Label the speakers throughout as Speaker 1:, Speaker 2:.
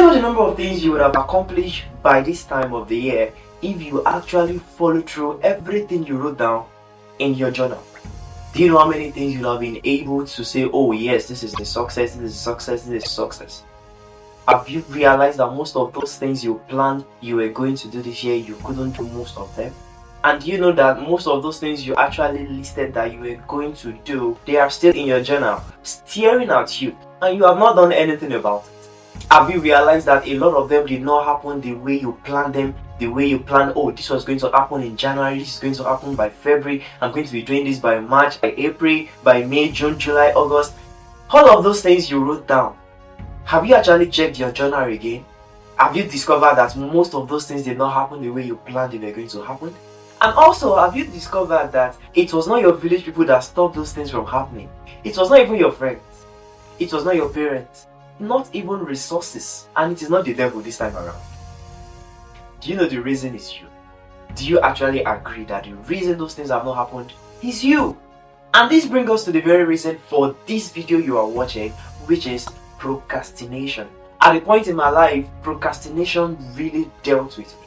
Speaker 1: know the number of things you would have accomplished by this time of the year if you actually follow through everything you wrote down in your journal? Do you know how many things you have been able to say, oh yes, this is a success, this is a success, this is a success? Have you realized that most of those things you planned you were going to do this year, you couldn't do most of them? And do you know that most of those things you actually listed that you were going to do, they are still in your journal, staring at you, and you have not done anything about it? Have you realized that a lot of them did not happen the way you planned them, the way you planned, oh, this was going to happen in January, this is going to happen by February, I'm going to be doing this by March, by April, by May, June, July, August? All of those things you wrote down, have you actually checked your journal again? Have you discovered that most of those things did not happen the way you planned they were going to happen? And also, have you discovered that it was not your village people that stopped those things from happening? It was not even your friends. It was not your parents. Not even resources. And it is not the devil this time around. Do you know the reason is you? Do you actually agree that the reason those things have not happened is you? And this brings us to the very reason for this video you are watching, which is procrastination. At a point in my life, procrastination really dealt with me.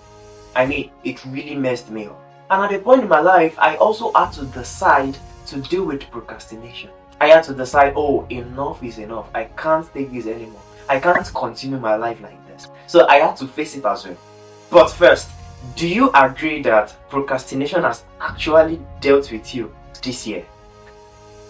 Speaker 1: I mean, it really messed me up. And at a point in my life, I also had to decide to deal with procrastination. I had to decide, oh, enough is enough. I can't take this anymore. I can't continue my life like this. So I had to face it as well. But first, do you agree that procrastination has actually dealt with you this year?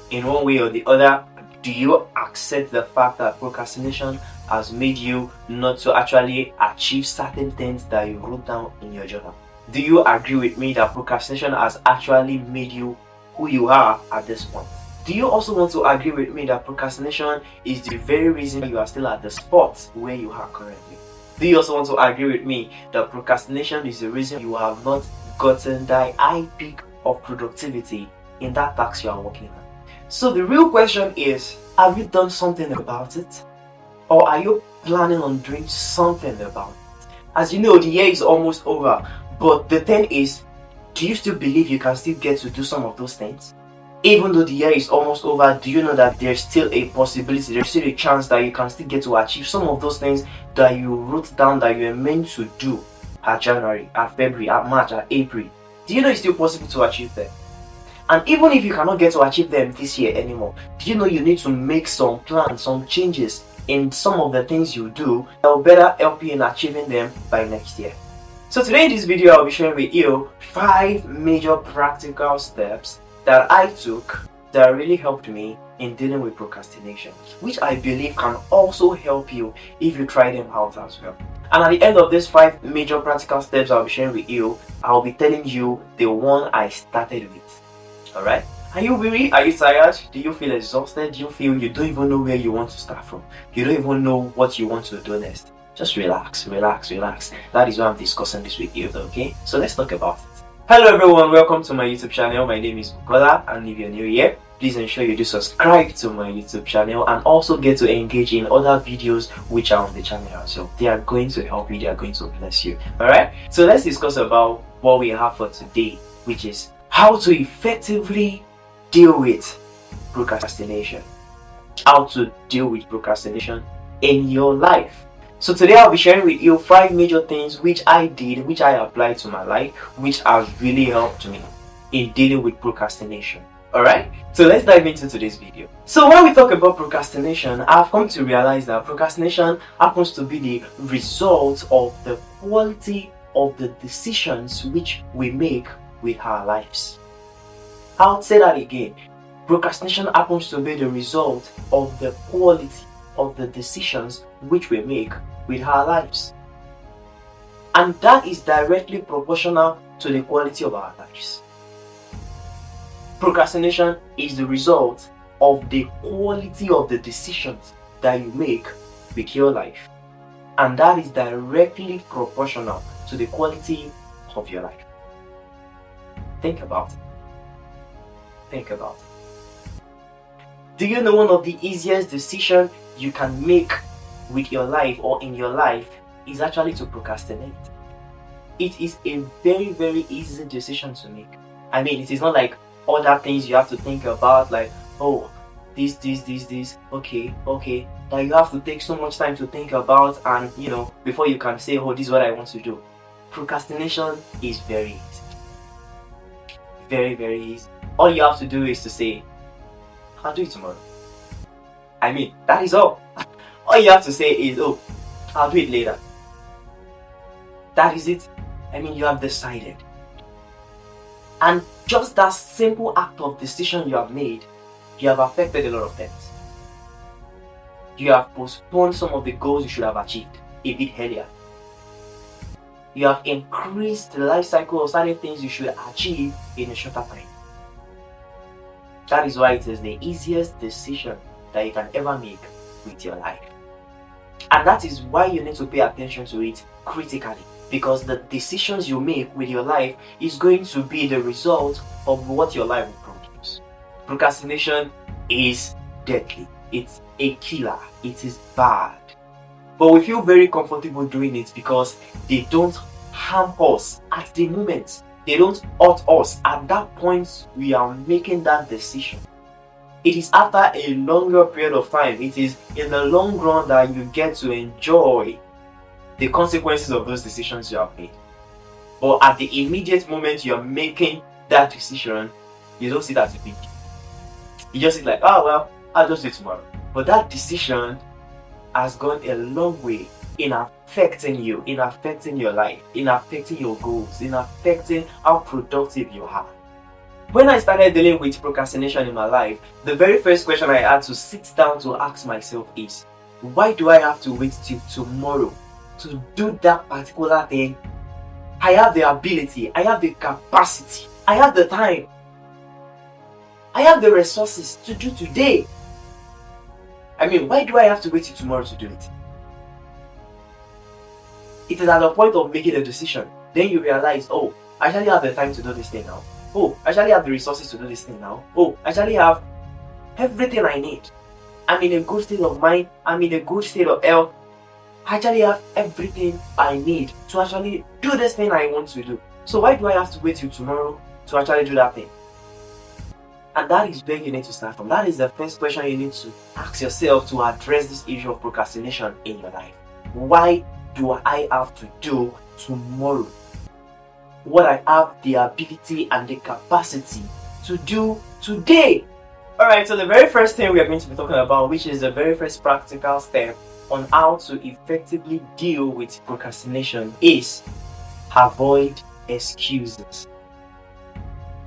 Speaker 1: In one way or the other, do you accept the fact that procrastination has made you not to actually achieve certain things that you wrote down in your journal? Do you agree with me that procrastination has actually made you who you are at this point? Do you also want to agree with me that procrastination is the very reason you are still at the spot where you are currently? Do you also want to agree with me that procrastination is the reason you have not gotten the high peak of productivity in that task you are working on? So the real question is, have you done something about it? Or are you planning on doing something about it? As you know, the year is almost over. But the thing is, do you still believe you can still get to do some of those things? Even though the year is almost over, do you know that there's still a possibility, there's still a chance that you can still get to achieve some of those things that you wrote down that you were meant to do at January, at February, at March, at April? Do you know it's still possible to achieve them? And even if you cannot get to achieve them this year anymore, do you know you need to make some plans, some changes in some of the things you do that will better help you in achieving them by next year? So today in this video, I'll be sharing with you 5 major practical steps that I took that really helped me in dealing with procrastination, which I believe can also help you if you try them out as well. And at the end of these 5 major practical steps I'll be sharing with you, I'll be telling you the one I started with. Alright? Are you weary? Are you tired? Do you feel exhausted? Do you feel you don't even know where you want to start from? You don't even know what you want to do next? Just relax, relax, relax. That is why I'm discussing this with you, okay? So let's talk about it. Hello everyone, welcome to my YouTube channel. My name is Bukola, and if you're new here, please ensure you do subscribe to my YouTube channel and also get to engage in other videos which are on the channel as well. They are going to help you, they are going to bless you. Alright? So let's discuss about what we have for today, which is how to effectively deal with procrastination. How to deal with procrastination in your life. So today I'll be sharing with you 5 major things which I did, which I applied to my life, which has really helped me in dealing with procrastination. Alright? So let's dive into today's video. So when we talk about procrastination, I've come to realize that procrastination happens to be the result of the quality of the decisions which we make with our lives. I'll say that again. Procrastination happens to be the result of the quality of the decisions which we make with our lives. And that is directly proportional to the quality of our lives. Procrastination is the result of the quality of the decisions that you make with your life. And that is directly proportional to the quality of your life. Think about it. Think about it. Do you know one of the easiest decisions you can make with your life or in your life is actually to procrastinate? It is a very, very easy decision to make. I mean, it is not like other things you have to think about, like, oh, this. Okay. That you have to take so much time to think about, and before you can say, oh, this is what I want to do. Procrastination is very easy. Very, very easy. All you have to do is to say, I'll do it tomorrow. That is all. All you have to say is, oh, I'll do it later. That is it. You have decided. And just that simple act of decision you have made, you have affected a lot of things. You have postponed some of the goals you should have achieved a bit earlier. You have increased the life cycle of certain things you should achieve in a shorter time. That is why it is the easiest decision that you can ever make with your life. And that is why you need to pay attention to it critically, because the decisions you make with your life is going to be the result of what your life will produce. Procrastination is deadly. It's a killer. It is bad. But we feel very comfortable doing it because they don't harm us at the moment. They don't hurt us at that point we are making that decision. It is after a longer period of time, it is in the long run that you get to enjoy the consequences of those decisions you have made. But at the immediate moment you are making that decision, you don't see that as a big deal. You just see like, oh well, I'll just do it tomorrow. But that decision has gone a long way in affecting you, in affecting your life, in affecting your goals, in affecting how productive you are. When I started dealing with procrastination in my life, the very first question I had to sit down to ask myself is, why do I have to wait till tomorrow to do that particular thing? I have the ability, I have the capacity, I have the time, I have the resources to do today. Why do I have to wait till tomorrow to do it? It is at the point of making a decision. Then you realize, oh, I actually have the time to do this thing now. Oh, I actually have the resources to do this thing now. Oh, I actually have everything I need. I'm in a good state of mind. I'm in a good state of health. I actually have everything I need to actually do this thing I want to do. So why do I have to wait till tomorrow to actually do that thing? And that is where you need to start from. That is the first question you need to ask yourself to address this issue of procrastination in your life. Why do I have to do tomorrow what I have the ability and the capacity to do today? Alright, so the very first thing we are going to be talking about, which is the very first practical step on how to effectively deal with procrastination, is avoid excuses.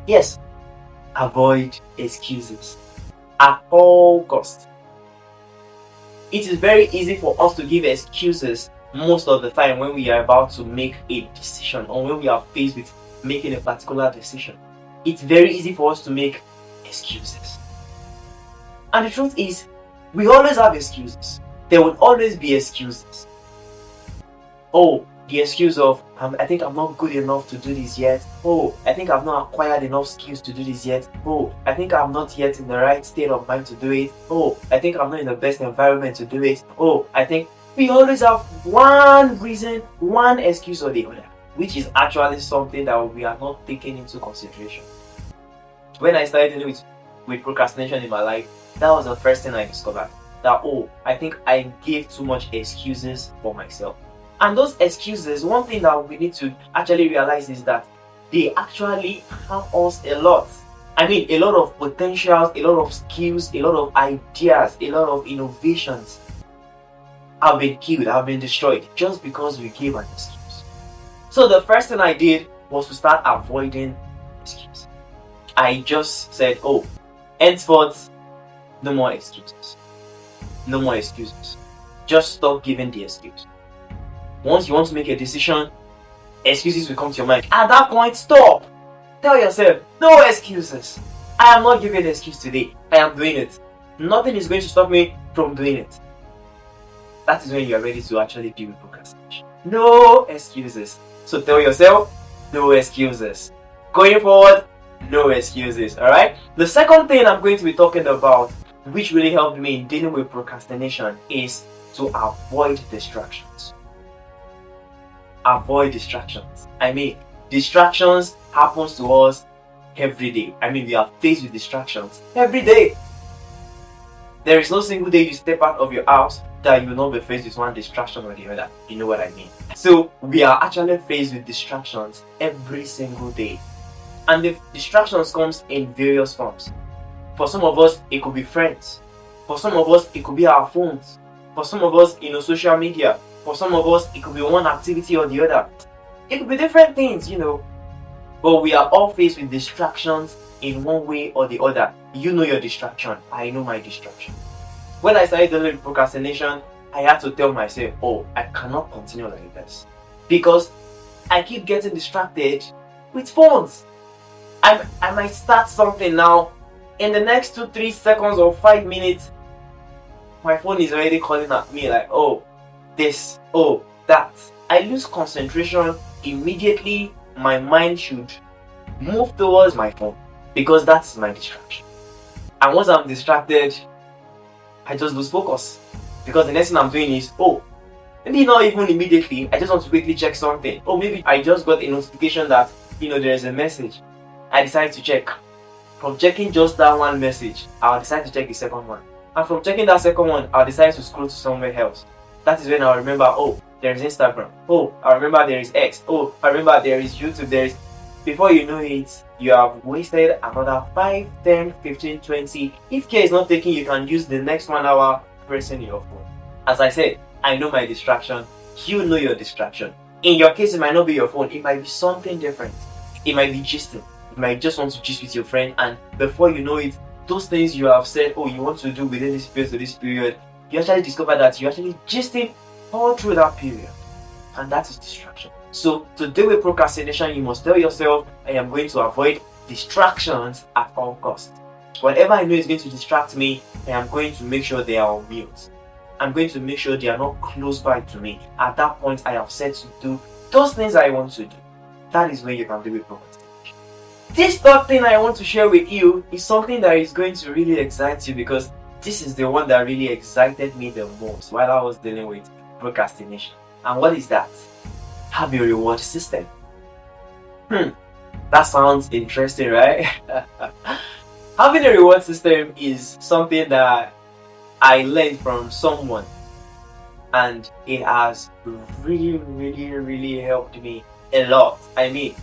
Speaker 1: Yes, avoid excuses at all costs. It is very easy for us to give excuses most of the time when we are about to make a decision or when we are faced with making a particular decision. It's very easy for us to make excuses. And the truth is, we always have excuses. There will always be excuses. Oh, the excuse of, I think I'm not good enough to do this yet. Oh, I think I've not acquired enough skills to do this yet. Oh, I think I'm not yet in the right state of mind to do it. Oh, I think I'm not in the best environment to do it. Oh, I think we always have one reason, one excuse or the other, which is actually something that we are not taking into consideration. When I started dealing with procrastination in my life, that was the first thing I discovered. That, oh, I think I gave too much excuses for myself. And those excuses, one thing that we need to actually realize is that they actually harm us a lot. A lot of potentials, a lot of skills, a lot of ideas, a lot of innovations have been killed, have been destroyed just because we gave an excuse. So the first thing I did was to start avoiding excuses. I just said, oh, henceforth, no more excuses. No more excuses. Just stop giving the excuse. Once you want to make a decision, excuses will come to your mind. At that point, stop. Tell yourself, no excuses. I am not giving an excuse today. I am doing it. Nothing is going to stop me from doing it. That is when you are ready to actually deal with procrastination. No excuses. So tell yourself, no excuses. Going forward, no excuses. Alright? The second thing I'm going to be talking about, which really helped me in dealing with procrastination, is to avoid distractions. Avoid distractions. Distractions happens to us every day. We are faced with distractions every day. There is no single day you step out of your house that you will not be faced with one distraction or the other. You know what I mean? So we are actually faced with distractions every single day. And the distractions comes in various forms. For some of us, it could be friends. For some of us, it could be our phones. For some of us, social media. For some of us, it could be one activity or the other. It could be different things, But we are all faced with distractions in one way or the other. You know your distraction. I know my distraction. When I started dealing with procrastination, I had to tell myself, oh, I cannot continue like this. Because I keep getting distracted with phones. I might start something now. In the next 2-3 seconds or 5 minutes, my phone is already calling at me like, oh, this, oh, that. I lose concentration immediately. My mind should move towards my phone because that's my distraction. And once I'm distracted, I just lose focus because the next thing I'm doing is, oh, maybe not even immediately, I just want to quickly check something. Or maybe I just got a notification that, there is a message. I decide to check. From checking just that one message, I'll decide to check the second one. And from checking that second one, I'll decide to scroll to somewhere else. That is when I'll remember, oh, there is Instagram. Oh, I remember there is X. Oh, I remember there is YouTube. Before you know it, you have wasted another 5, 10, 15, 20. If care is not taken, you can use the next 1 hour pressing your phone. As I said, I know my distraction. You know your distraction. In your case, it might not be your phone. It might be something different. It might be gisting. You might just want to gist with your friend, and before you know it, those things you have said, oh, you want to do within this period to this period, you actually discover that you're actually gisting all through that period. And that is distraction. So to deal with procrastination, you must tell yourself, I am going to avoid distractions at all costs. Whatever I know is going to distract me, I am going to make sure they are on mute. I'm going to make sure they are not close by to me. At that point, I have said to do those things I want to do. That is when you can deal with procrastination. This third thing I want to share with you is something that is going to really excite you, because this is the one that really excited me the most while I was dealing with procrastination. And what is that? Have a reward system. That sounds interesting, right? Having a reward system is something that I learned from someone, and it has really helped me a lot. I mean,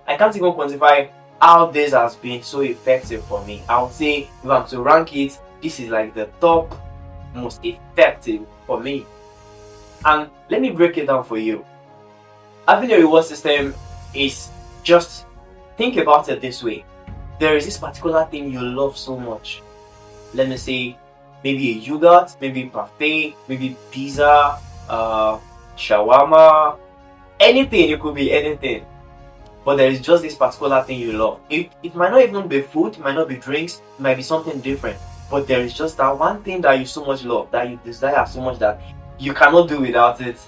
Speaker 1: I can't even quantify how this has been so effective for me. I would say, if I'm to rank it, this is like the top most effective for me. And let me break it down for you. Having a reward system is just, think about it this way. There is this particular thing you love so much. Let me say, maybe a yogurt, maybe parfait, maybe pizza, shawarma, anything. It could be anything. But there is just this particular thing you love. It might not even be food, it might not be drinks, it might be something different. But there is just that one thing that you so much love, that you desire so much, that you cannot do without it.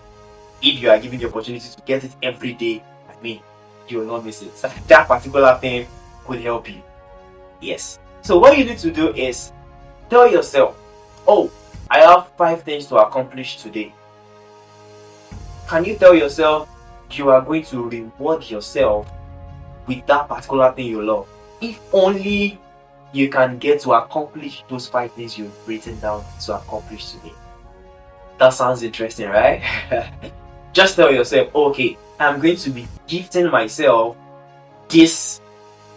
Speaker 1: If you are given the opportunity to get it every day, I mean, you will not miss it. That particular thing could help you. Yes. So what you need to do is tell yourself, oh, I have 5 things to accomplish today. Can you tell yourself you are going to reward yourself with that particular thing you love? If only you can get to accomplish those 5 things you've written down to accomplish today. That sounds interesting, right? Just tell yourself, okay, I'm going to be gifting myself this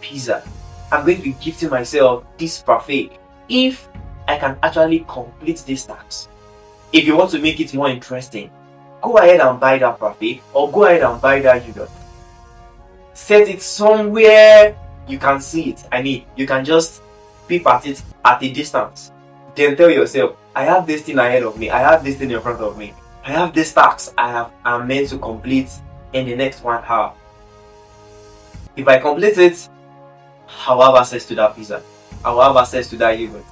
Speaker 1: pizza. I'm going to be gifting myself this parfait if I can actually complete these tasks. If you want to make it more interesting, go ahead and buy that parfait, or go ahead and buy that yogurt. Set it somewhere you can see it. I mean, you can just peep at it at a distance. Then tell yourself, I have this thing ahead of me. I have this thing in front of me. I have this task I'm meant to complete in the next 1 hour. If I complete it, I'll have access to that pizza. I'll have access to that yogurt.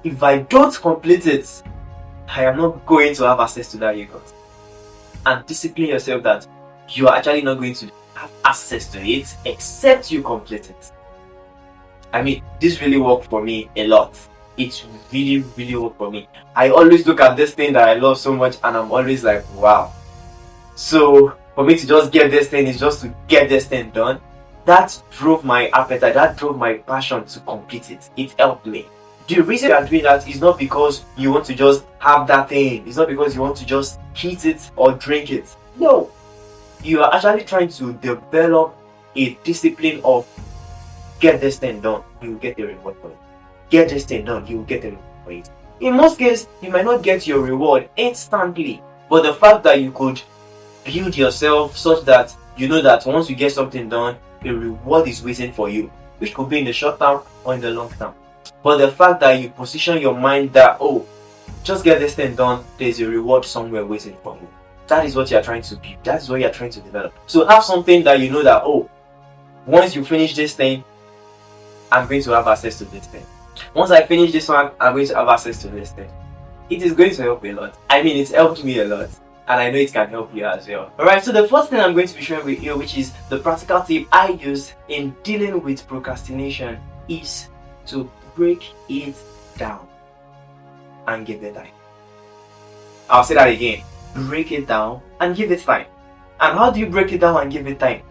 Speaker 1: If I don't complete it, I am not going to have access to that yogurt. And discipline yourself that you are actually not going to have access to it except you complete it. I mean, this really worked for me a lot. It really worked for me. I always look at this thing that I love so much and I'm always like, wow. So for me to just get this thing is just to get this thing done. That drove my appetite, that drove my passion to complete it. It helped me. The reason you are doing that is not because you want to just have that thing. It's not because you want to just eat it or drink it. No. You are actually trying to develop a discipline of get this thing done, you will get a reward for it. Get this thing done, you will get a reward for it. In most cases, you might not get your reward instantly, but the fact that you could build yourself such that you know that once you get something done, a reward is waiting for you, which could be in the short term or in the long term. But the fact that you position your mind that, oh, just get this thing done, there's a reward somewhere waiting for you. That is what you're trying to build. That is what you're trying to develop. So have something that you know that, oh, once you finish this thing, I'm going to have access to this thing. Once I finish this one, I'm going to have access to this thing. It is going to help a lot. I mean, it's helped me a lot, and I know it can help you as well. Alright, so the first thing I'm going to be sharing with you, which is the practical tip I use in dealing with procrastination, is to break it down and give it time. I'll say that again. Break it down and give it time. And how do you break it down and give it time?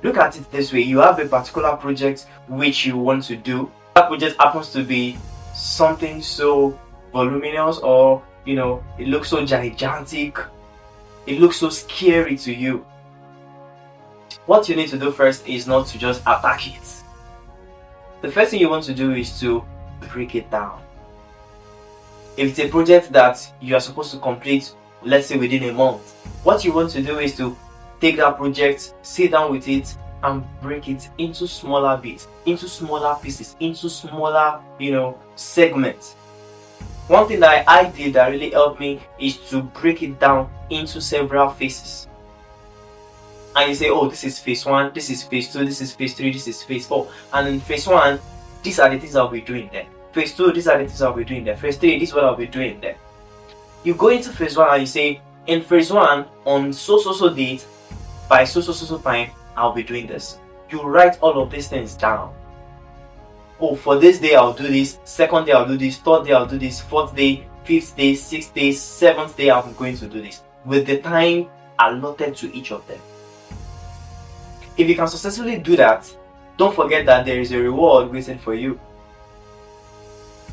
Speaker 1: Look at it this way. You have a particular project which you want to do. That project happens to be something so voluminous, or it looks so gigantic, it looks so scary to you. What you need to do first is not to just attack it. The first thing you want to do is to break it down. If it's a project that you are supposed to complete, let's say within a month, what you want to do is to take that project, sit down with it, and break it into smaller bits, into smaller pieces, into smaller, segments. One thing that I did that really helped me is to break it down into several phases. And you say, oh, this is phase 1, this is phase 2, this is phase 3, this is phase 4. And in phase 1, these are the things I'll be doing there. Phase 2, these are the things I'll be doing there. Phase 3, this is what I'll be doing there. You go into phase 1 and you say, in phase 1, on so date, by so time, I'll be doing this. You write all of these things down. Oh, for this day I'll do this, second day I'll do this, third day I'll do this, fourth day, fifth day, sixth day, seventh day I'm going to do this, with the time allotted to each of them. If you can successfully do that, don't forget that there is a reward waiting for you.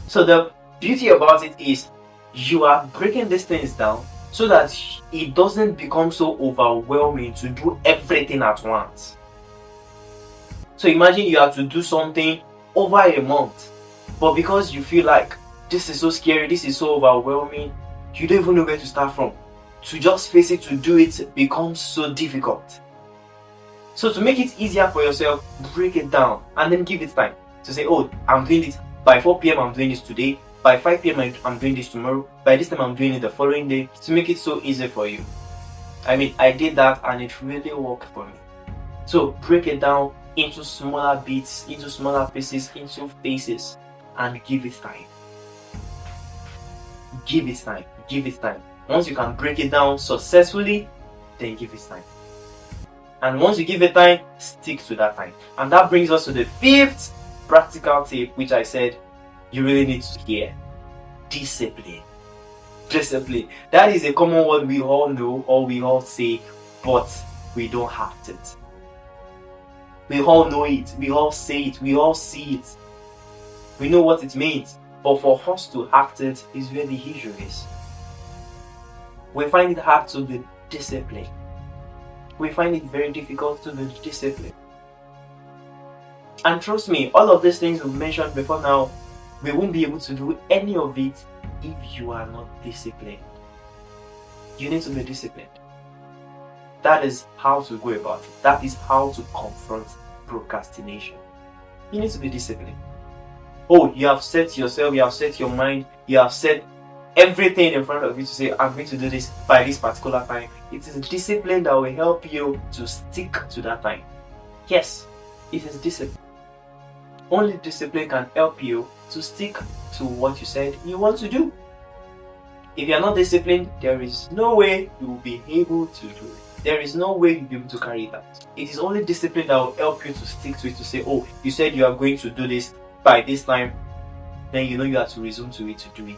Speaker 1: So the beauty about it is you are breaking these things down so that it doesn't become so overwhelming to do everything at once. So imagine you have to do something over a month, but because you feel like this is so scary, this is so overwhelming, you don't even know where to start from. To just face it, to do it becomes so difficult. So to make it easier for yourself, break it down and then give it time. To say, oh, I'm doing this by 4 p.m. I'm doing this today, by 5 p.m. I'm doing this tomorrow, by this time I'm doing it the following day, to make it so easy for you. I mean, I did that and it really worked for me. So break it down into smaller bits, into smaller pieces, into phases, and give it time. Give it time. Give it time. Once you can break it down successfully, then give it time. And once you give it time, stick to that time. And that brings us to the 5th practical tip, which I said you really need to hear. Discipline. Discipline. That is a common word we all know or we all say, but we don't act it. We all know it, we all say it, we all see it. We know what it means, but for us to act it is where the issue is. We find it hard to be disciplined. We find it very difficult to be disciplined. And trust me, all of these things we've mentioned before now, we won't be able to do any of it if you are not disciplined. You need to be disciplined. That is how to go about it. That is how to confront procrastination. You need to be disciplined. Oh, you have set yourself, you have set your mind, you have set everything in front of you to say, I'm going to do this by this particular time. It is discipline that will help you to stick to that time. Yes, it is discipline. Only discipline can help you to stick to what you said you want to do. If you are not disciplined, there is no way you will be able to do it. There is no way you'll be able to carry it out. It is only discipline that will help you to stick to it, to say, oh, you said you are going to do this by this time, then you know you have to resume to it to do it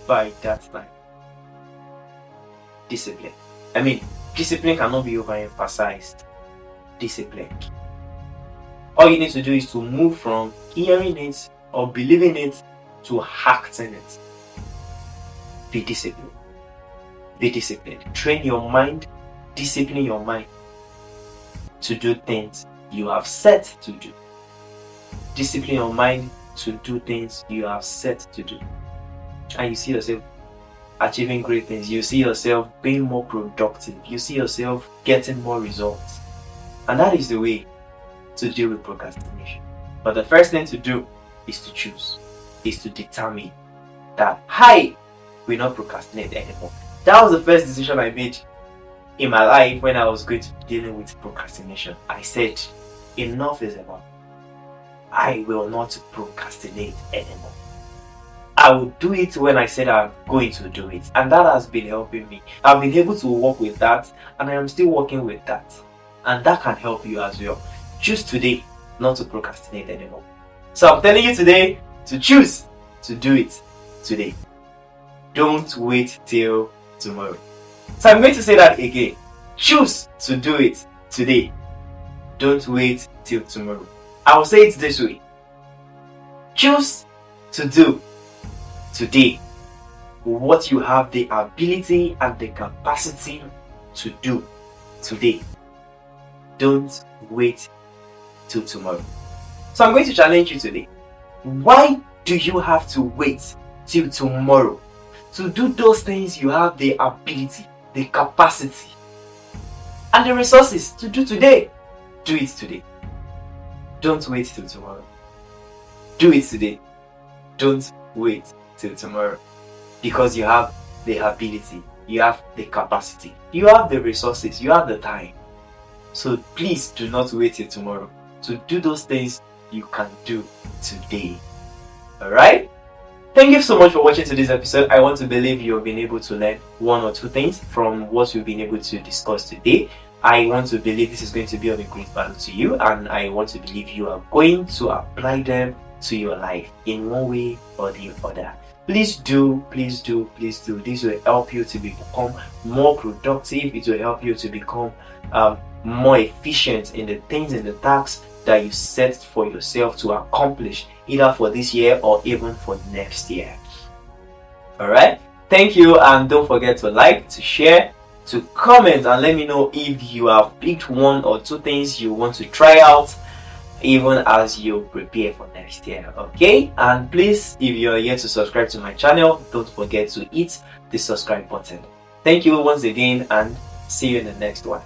Speaker 1: by that time. Discipline. I mean, discipline cannot be overemphasized. Discipline. All you need to do is to move from hearing it or believing it to act in it. Be disciplined. Be disciplined. Train your mind, discipline your mind to do things you have set to do. Discipline your mind to do things you have set to do. And you see yourself achieving great things. You see yourself being more productive. You see yourself getting more results. And that is the way to deal with procrastination. But the first thing to do is to choose, is to determine that I will not procrastinate anymore. That was the first decision I made in my life when I was going to be dealing with procrastination. I said, enough is enough. I will not procrastinate anymore. I will do it when I said I'm going to do it. And that has been helping me. I've been able to work with that, and I am still working with that. And that can help you as well. Choose today not to procrastinate anymore. So I'm telling you today to choose to do it today. Don't wait till tomorrow. So I'm going to say that again. Choose to do it today. Don't wait till tomorrow. I will say it this way. Choose to do today what you have the ability and the capacity to do today. Don't wait till tomorrow. So I'm going to challenge you today. Why do you have to wait till tomorrow to do those things you have the ability, the capacity, and the resources to do today? Do it today. Don't wait till tomorrow. Do it today. Don't wait till tomorrow. Because you have the ability, you have the capacity, you have the resources, you have the time. So please do not wait till tomorrow to do those things you can do today. Alright? Thank you so much for watching today's episode. I want to believe you have been able to learn one or two things from what we've been able to discuss today. I want to believe this is going to be of a great value to you, and I want to believe you are going to apply them to your life in one way or the other. Please do. This will help you to become more productive. It will help you to become more efficient in the things and the tasks that you set for yourself to accomplish, either for this year or even for next year. Alright? Thank you, and don't forget to like, to share, to comment, and let me know if you have picked one or two things you want to try out even as you prepare for next year. Okay? And please, if you are yet to subscribe to my channel, don't forget to hit the subscribe button. Thank you once again, and see you in the next one.